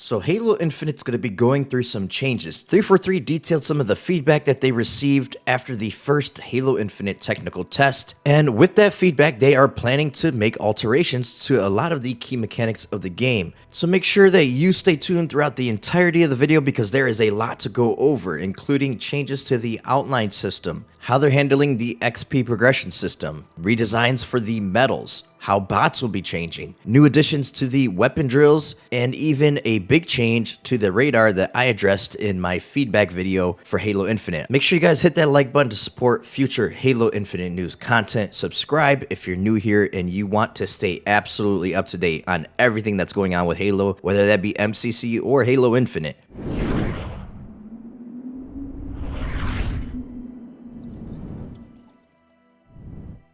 So Halo Infinite's going to be going through some changes. 343 detailed some of the feedback that they received after the first Halo Infinite technical test, and with that feedback they are planning to make alterations to a lot of the key mechanics of the game. So make sure that you stay tuned throughout the entirety of the video because there is a lot to go over, including changes to the outline system, how they're handling the XP progression system, redesigns for the medals, how bots will be changing, new additions to the weapon drills, and even a big change to the radar that I addressed in my feedback video for Halo Infinite. Make sure you guys hit that like button to support future Halo Infinite news content. Subscribe if you're new here and you want to stay absolutely up to date on everything that's going on with Halo, whether that be MCC or Halo Infinite.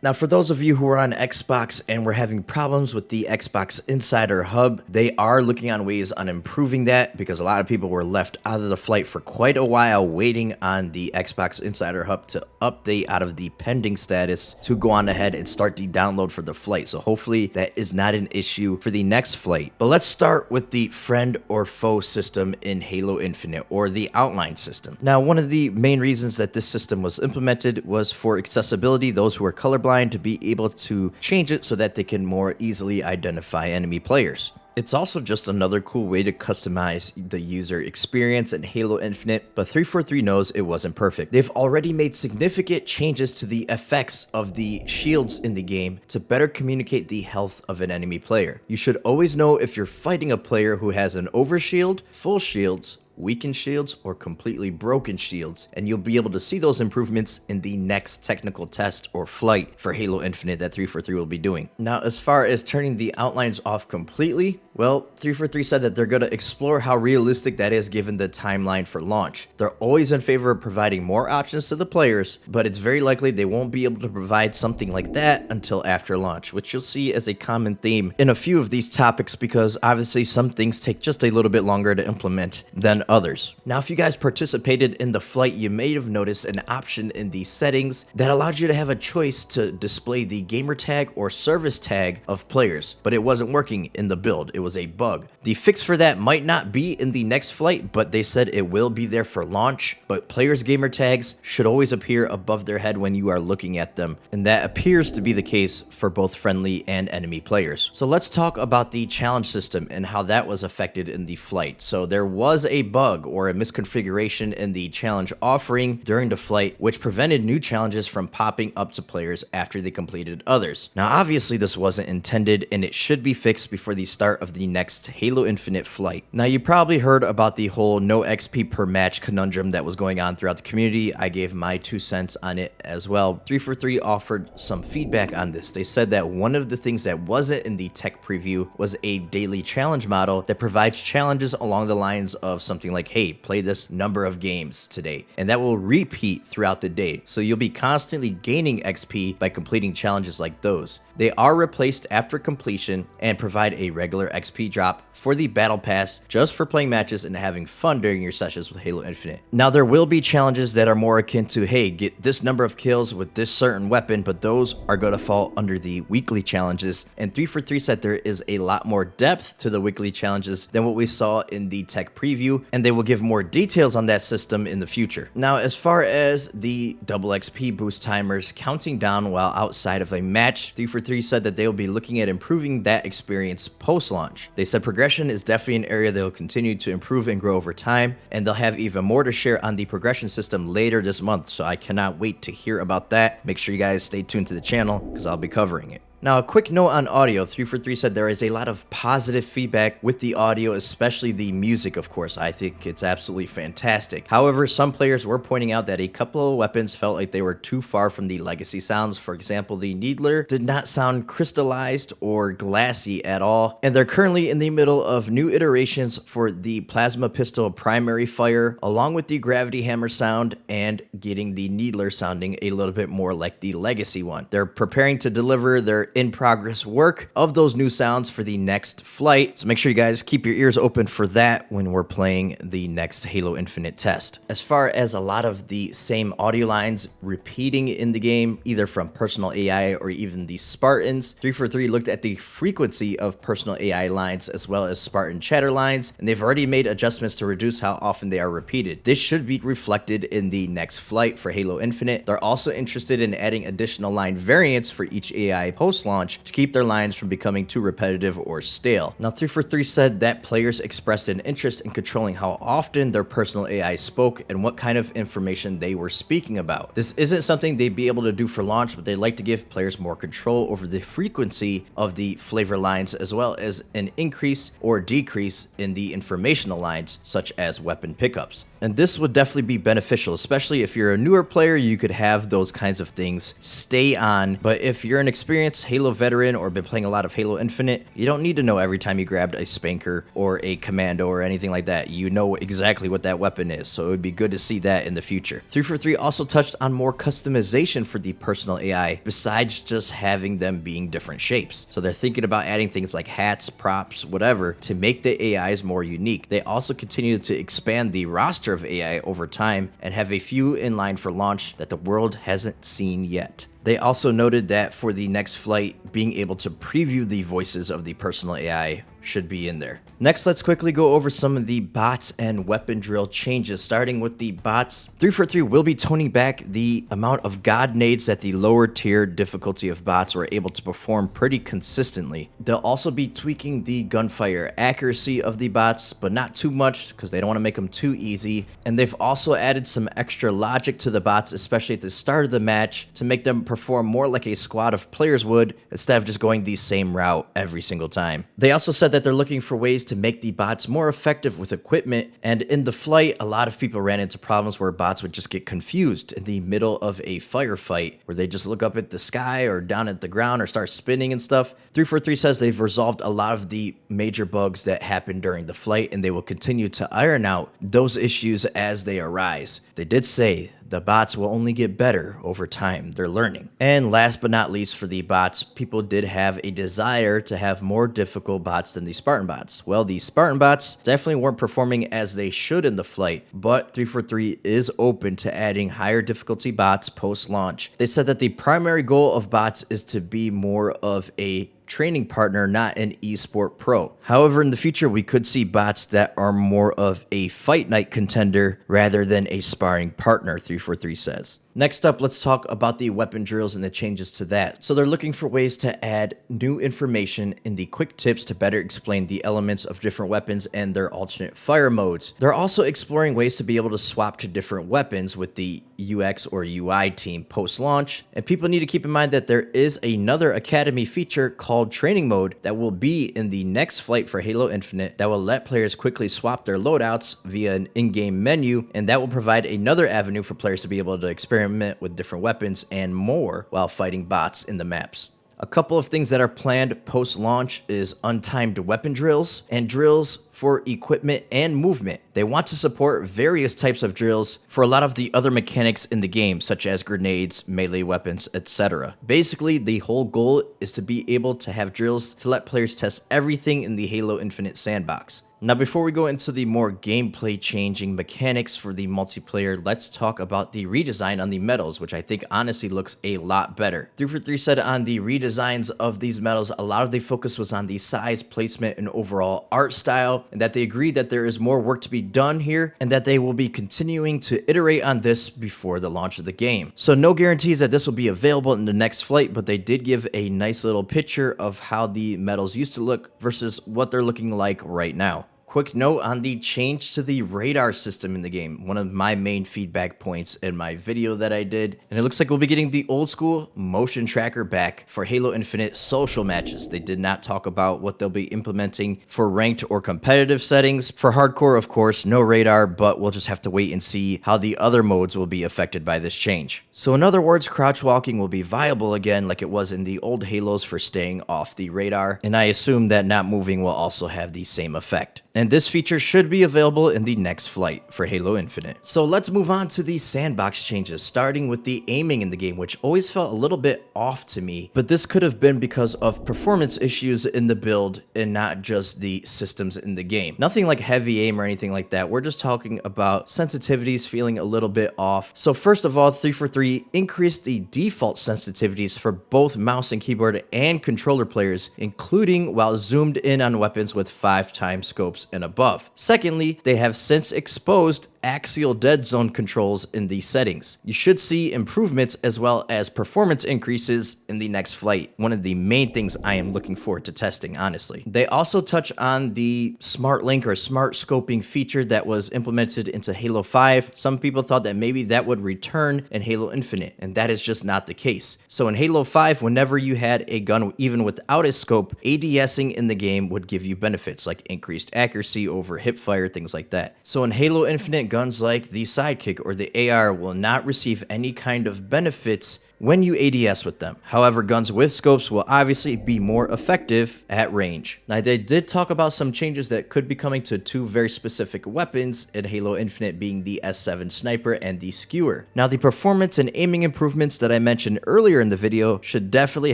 Now, for those of you who are on Xbox and were having problems with the Xbox Insider Hub, they are looking on ways on improving that because a lot of people were left out of the flight for quite a while waiting on the Xbox Insider Hub to update out of the pending status to go on ahead and start the download for the flight. So hopefully that is not an issue for the next flight. But let's start with the friend or foe system in Halo Infinite, or the outline system. Now, one of the main reasons that this system was implemented was for accessibility, those who are colorblind to be able to change it so that they can more easily identify enemy players. It's also just another cool way to customize the user experience in Halo Infinite, but 343 knows it wasn't perfect. They've already made significant changes to the effects of the shields in the game to better communicate the health of an enemy player. You should always know if you're fighting a player who has an overshield, full shields, weakened shields, or completely broken shields, and you'll be able to see those improvements in the next technical test or flight for Halo Infinite that 343 will be doing. Now, as far as turning the outlines off completely, well, 343 said that they're going to explore how realistic that is given the timeline for launch. They're always in favor of providing more options to the players, but it's very likely they won't be able to provide something like that until after launch, which you'll see as a common theme in a few of these topics because obviously some things take just a little bit longer to implement than others. Now, if you guys participated in the flight, you may have noticed an option in the settings that allowed you to have a choice to display the gamer tag or service tag of players, but it wasn't working in the build. It was a bug. The fix for that might not be in the next flight, but they said it will be there for launch. But players' gamer tags should always appear above their head when you are looking at them, and that appears to be the case for both friendly and enemy players. So let's talk about the challenge system and how that was affected in the flight. So there was a bug or a misconfiguration in the challenge offering during the flight, which prevented new challenges from popping up to players after they completed others. Now, obviously this wasn't intended, and it should be fixed before the start of the next Halo Infinite flight. Now, you probably heard about the whole no XP per match conundrum that was going on throughout the community. I gave my 2 cents on it as well. 343 offered some feedback on this. They said that one of the things that wasn't in the tech preview was a daily challenge model that provides challenges along the lines of something like, hey, play this number of games today, and that will repeat throughout the day. So you'll be constantly gaining XP by completing challenges like those. They are replaced after completion and provide a regular XP drop for the battle pass just for playing matches and having fun during your sessions with Halo Infinite. Now, there will be challenges that are more akin to, hey, get this number of kills with this certain weapon, but those are going to fall under the weekly challenges, and 343 said there is a lot more depth to the weekly challenges than what we saw in the tech preview, and they will give more details on that system in the future. Now, as far as the double XP boost timers counting down while outside of a match, 343 said that they will be looking at improving that experience post-launch. They said progression is definitely an area they'll continue to improve and grow over time, and they'll have even more to share on the progression system later this month, so I cannot wait to hear about that. Make sure you guys stay tuned to the channel because I'll be covering it. Now, a quick note on audio. 343 said there is a lot of positive feedback with the audio, especially the music, of course. I think it's absolutely fantastic. However, some players were pointing out that a couple of weapons felt like they were too far from the legacy sounds. For example, the Needler did not sound crystallized or glassy at all, and they're currently in the middle of new iterations for the Plasma Pistol primary fire, along with the Gravity Hammer sound, and getting the Needler sounding a little bit more like the legacy one. They're preparing to deliver their in progress work of those new sounds for the next flight. So make sure you guys keep your ears open for that when we're playing the next Halo Infinite test. As far as a lot of the same audio lines repeating in the game, either from personal AI or even the Spartans, 343 looked at the frequency of personal AI lines as well as Spartan chatter lines, and they've already made adjustments to reduce how often they are repeated. This should be reflected in the next flight for Halo Infinite. They're also interested in adding additional line variants for each AI post-launch to keep their lines from becoming too repetitive or stale. Now, 343 said that players expressed an interest in controlling how often their personal AI spoke and what kind of information they were speaking about. This isn't something they'd be able to do for launch, but they'd like to give players more control over the frequency of the flavor lines as well as an increase or decrease in the informational lines such as weapon pickups. And this would definitely be beneficial, especially if you're a newer player. You could have those kinds of things stay on, but if you're an experienced Halo veteran or been playing a lot of Halo Infinite, you don't need to know every time you grabbed a spanker or a commando or anything like that. You know exactly what that weapon is, so it would be good to see that in the future. 343 also touched on more customization for the personal AI besides just having them being different shapes. So they're thinking about adding things like hats, props, whatever to make the AIs more unique. They also continue to expand the roster of AI over time and have a few in line for launch that the world hasn't seen yet. They also noted that for the next flight, being able to preview the voices of the personal AI should be in there. Next, let's quickly go over some of the bots and weapon drill changes. Starting with the bots, 343 will be toning back the amount of god nades that the lower tier difficulty of bots were able to perform pretty consistently. They'll also be tweaking the gunfire accuracy of the bots, but not too much because they don't want to make them too easy. And they've also added some extra logic to the bots, especially at the start of the match, to make them perform more like a squad of players would instead of just going the same route every single time. They also said that they're looking for ways to make the bots more effective with equipment, and in the flight, a lot of people ran into problems where bots would just get confused in the middle of a firefight, where they just look up at the sky or down at the ground or start spinning and stuff. 343 says they've resolved a lot of the major bugs that happened during the flight, and they will continue to iron out those issues as they arise. They did say the bots will only get better over time. They're learning. And last but not least for the bots, people did have a desire to have more difficult bots than the Spartan bots. Well, the Spartan bots definitely weren't performing as they should in the flight, but 343 is open to adding higher difficulty bots post-launch. They said that the primary goal of bots is to be more of a training partner, not an esport pro. However, in the future, we could see bots that are more of a fight night contender rather than a sparring partner, 343 says. Next up, let's talk about the weapon drills and the changes to that. So they're looking for ways to add new information in the quick tips to better explain the elements of different weapons and their alternate fire modes. They're also exploring ways to be able to swap to different weapons with the UX or UI team post-launch. And people need to keep in mind that there is another Academy feature called Training Mode that will be in the next flight for Halo Infinite that will let players quickly swap their loadouts via an in-game menu, and that will provide another avenue for players to be able to experiment with different weapons and more while fighting bots in the maps. A couple of things that are planned post-launch is untimed weapon drills and drills for equipment and movement. They want to support various types of drills for a lot of the other mechanics in the game, such as grenades, melee weapons, etc. Basically, the whole goal is to be able to have drills to let players test everything in the Halo Infinite sandbox. Now, before we go into the more gameplay changing mechanics for the multiplayer, let's talk about the redesign on the medals, which I think honestly looks a lot better. 343 said on the redesigns of these medals, a lot of the focus was on the size, placement, and overall art style, and that they agreed that there is more work to be done here, and that they will be continuing to iterate on this before the launch of the game. So no guarantees that this will be available in the next flight, but they did give a nice little picture of how the medals used to look versus what they're looking like right now. Quick note on the change to the radar system in the game, one of my main feedback points in my video that I did, and it looks like we'll be getting the old school motion tracker back for Halo Infinite social matches. They did not talk about what they'll be implementing for ranked or competitive settings. For hardcore, of course, no radar, but we'll just have to wait and see how the other modes will be affected by this change. So in other words, crouch walking will be viable again like it was in the old Halos for staying off the radar, and I assume that not moving will also have the same effect. and this feature should be available in the next flight for Halo Infinite. So let's move on to the sandbox changes, starting with the aiming in the game, which always felt a little bit off to me, but this could have been because of performance issues in the build and not just the systems in the game. Nothing like heavy aim or anything like that. We're just talking about sensitivities feeling a little bit off. So first of all, 343 increased the default sensitivities for both mouse and keyboard and controller players, including while zoomed in on weapons with 5x scopes and above. Secondly, they have since exposed axial dead zone controls in these settings. You should see improvements as well as performance increases in the next flight. One of the main things I am looking forward to testing, honestly. They also touch on the smart link or smart scoping feature that was implemented into Halo 5. Some people thought that maybe that would return in Halo Infinite, and that is just not the case. So in Halo 5, whenever you had a gun even without a scope, ADSing in the game would give you benefits like increased accuracy over hipfire, things like that. So in Halo Infinite, guns like the Sidekick or the AR will not receive any kind of benefits when you ADS with them. However, guns with scopes will obviously be more effective at range. Now, they did talk about some changes that could be coming to two very specific weapons in Halo Infinite, being the S7 Sniper and the Skewer. Now, the performance and aiming improvements that I mentioned earlier in the video should definitely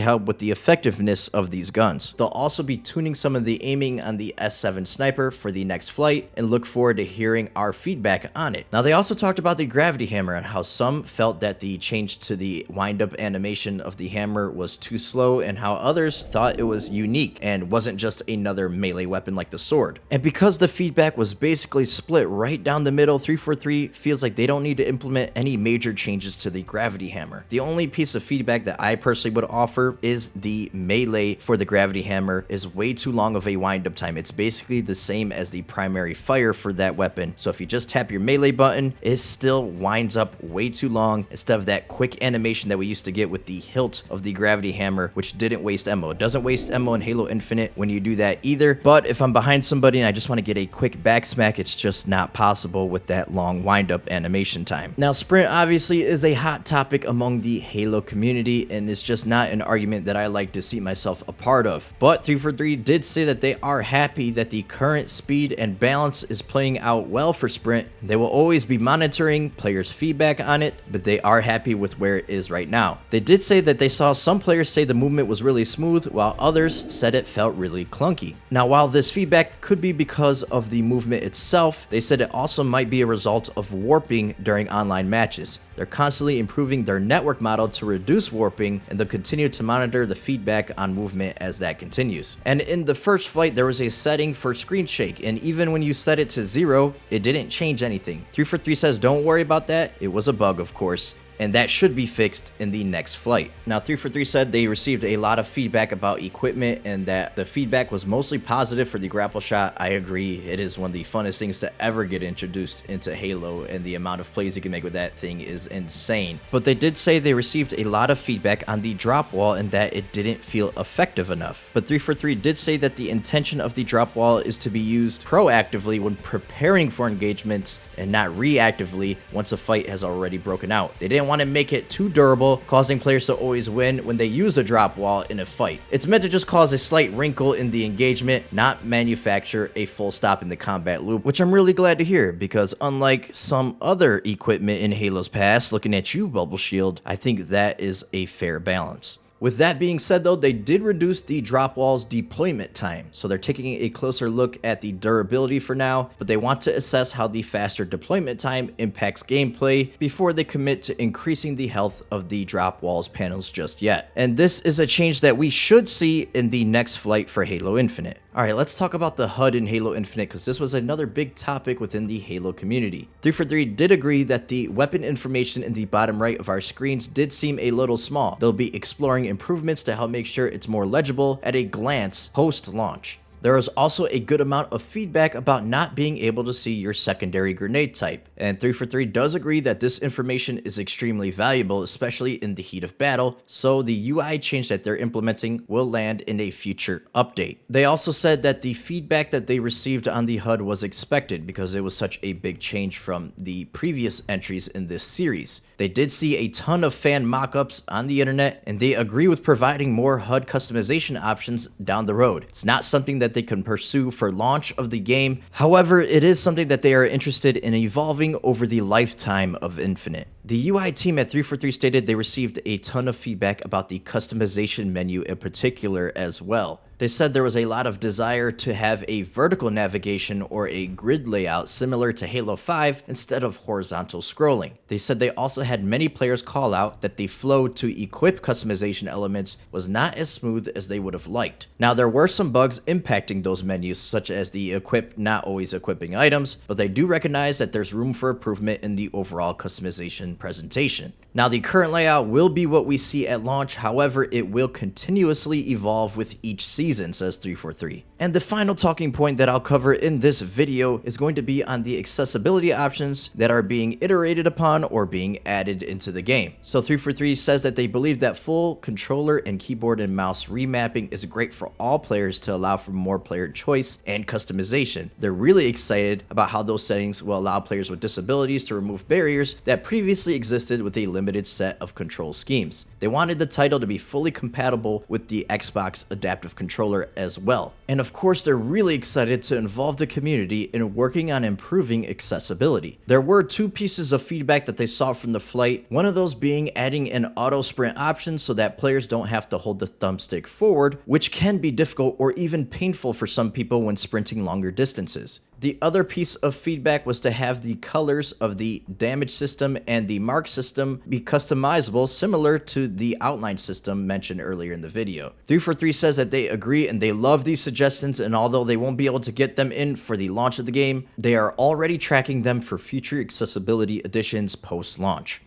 help with the effectiveness of these guns. They'll also be tuning some of the aiming on the S7 Sniper for the next flight, and look forward to hearing our feedback on it. Now, they also talked about the gravity hammer and how some felt that the change to the wind-up animation of the hammer was too slow, and how others thought it was unique and wasn't just another melee weapon like the sword. And because the feedback was basically split right down the middle, 343 feels like they don't need to implement any major changes to the gravity hammer. The only piece of feedback that I personally would offer is the melee for the gravity hammer is way too long of a wind-up time. It's basically the same as the primary fire for that weapon. So if you just tap your melee button, it still winds up way too long instead of that quick animation that we used to get with the hilt of the gravity hammer, which didn't waste ammo. It doesn't waste ammo in Halo Infinite when you do that either, but if I'm behind somebody and I just want to get a quick back smack, it's just not possible with that long wind-up animation time. Now, sprint obviously is a hot topic among the Halo community, and it's just not an argument that I like to see myself a part of. But 343 did say that they are happy that the current speed and balance is playing out well for sprint. They will always be monitoring players' feedback on it, but they are happy with where it is right now. They did say that they saw some players say the movement was really smooth, while others said it felt really clunky. Now, while this feedback could be because of the movement itself, they said it also might be a result of warping during online matches. They're constantly improving their network model to reduce warping, and they'll continue to monitor the feedback on movement as that continues. And in the first flight, there was a setting for screen shake, and even when you set it to 0, it didn't change anything. 343 says don't worry about that. It was a bug, of course, and that should be fixed in the next flight. Now, 343 said they received a lot of feedback about equipment and that the feedback was mostly positive for the grapple shot. I agree, it is one of the funnest things to ever get introduced into Halo, and the amount of plays you can make with that thing is insane. But they did say they received a lot of feedback on the drop wall and that it didn't feel effective enough. But 343 did say that the intention of the drop wall is to be used proactively when preparing for engagements and not reactively once a fight has already broken out. They didn't want to make it too durable, causing players to always win when they use a drop wall in a fight. It's meant to just cause a slight wrinkle in the engagement, not manufacture a full stop in the combat loop, which I'm really glad to hear, because unlike some other equipment in Halo's past, looking at you, Bubble Shield, I think that is a fair balance. With that being said though, they did reduce the drop wall's deployment time, so they're taking a closer look at the durability for now, but they want to assess how the faster deployment time impacts gameplay before they commit to increasing the health of the drop wall's panels just yet. And this is a change that we should see in the next flight for Halo Infinite. Alright, let's talk about the HUD in Halo Infinite, because this was another big topic within the Halo community. 343 did agree that the weapon information in the bottom right of our screens did seem a little small. They'll be exploring improvements to help make sure it's more legible at a glance post-launch. There was also a good amount of feedback about not being able to see your secondary grenade type, and 343 does agree that this information is extremely valuable, especially in the heat of battle, so the UI change that they're implementing will land in a future update. They also said that the feedback that they received on the HUD was expected because it was such a big change from the previous entries in this series. They did see a ton of fan mock-ups on the internet, and they agree with providing more HUD customization options down the road. It's not something that that they can pursue for launch of the game. However, it is something that they are interested in evolving over the lifetime of Infinite. The UI team at 343 stated they received a ton of feedback about the customization menu in particular as well. They said there was a lot of desire to have a vertical navigation or a grid layout similar to Halo 5 instead of horizontal scrolling. They said they also had many players call out that the flow to equip customization elements was not as smooth as they would have liked. Now, there were some bugs impacting those menus, such as the equip not always equipping items, but they do recognize that there's room for improvement in the overall customization presentation. Now, the current layout will be what we see at launch, however, it will continuously evolve with each season, says 343. And the final talking point that I'll cover in this video is going to be on the accessibility options that are being iterated upon or being added into the game. So 343 says that they believe that full controller and keyboard and mouse remapping is great for all players to allow for more player choice and customization. They're really excited about how those settings will allow players with disabilities to remove barriers that previously existed with a limited set of control schemes. They wanted the title to be fully compatible with the Xbox adaptive controller as well. And of course, they're really excited to involve the community in working on improving accessibility. There were two pieces of feedback that they saw from the flight, one of those being adding an auto sprint option so that players don't have to hold the thumbstick forward, which can be difficult or even painful for some people when sprinting longer distances. The other piece of feedback was to have the colors of the damage system and the mark system be customizable, similar to the outline system mentioned earlier in the video. 343 says that they agree and they love these suggestions, and although they won't be able to get them in for the launch of the game, they are already tracking them for future accessibility additions post-launch.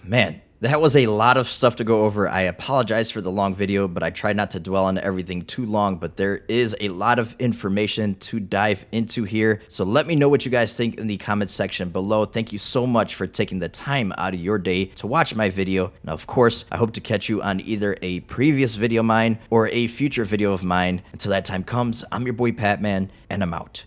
Man. That was a lot of stuff to go over. I apologize for the long video, but I tried not to dwell on everything too long, but there is a lot of information to dive into here. So let me know what you guys think in the comment section below. Thank you so much for taking the time out of your day to watch my video. Now, of course, I hope to catch you on either a previous video of mine or a future video of mine. Until that time comes, I'm your boy Patman, and I'm out.